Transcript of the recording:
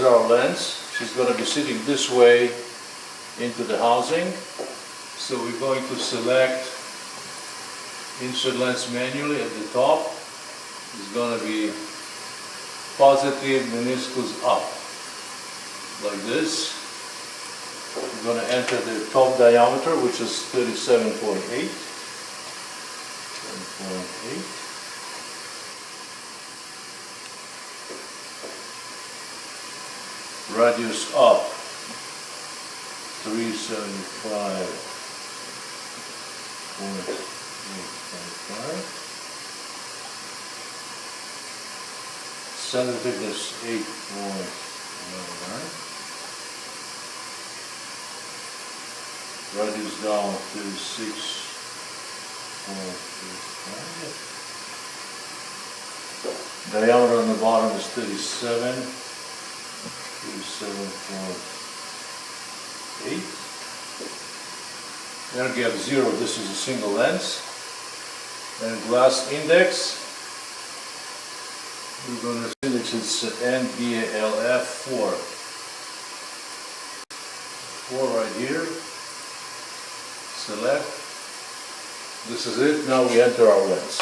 our lens. She's going to be sitting this way into the housing. So we're going to select insert lens manually at the top. It's going to be positive meniscus up, like this. We're going to enter the top diameter, which is 37.8. 7.8. Radius up, 375.855. Sensitiveness 8.99. Radius down to 6.85. Diameter on the bottom is 37.8. Energy of 0, this is a single lens. And glass index, we're going to index it's NBALF 4. 4 right here. Select. This is it. Now we enter our lens.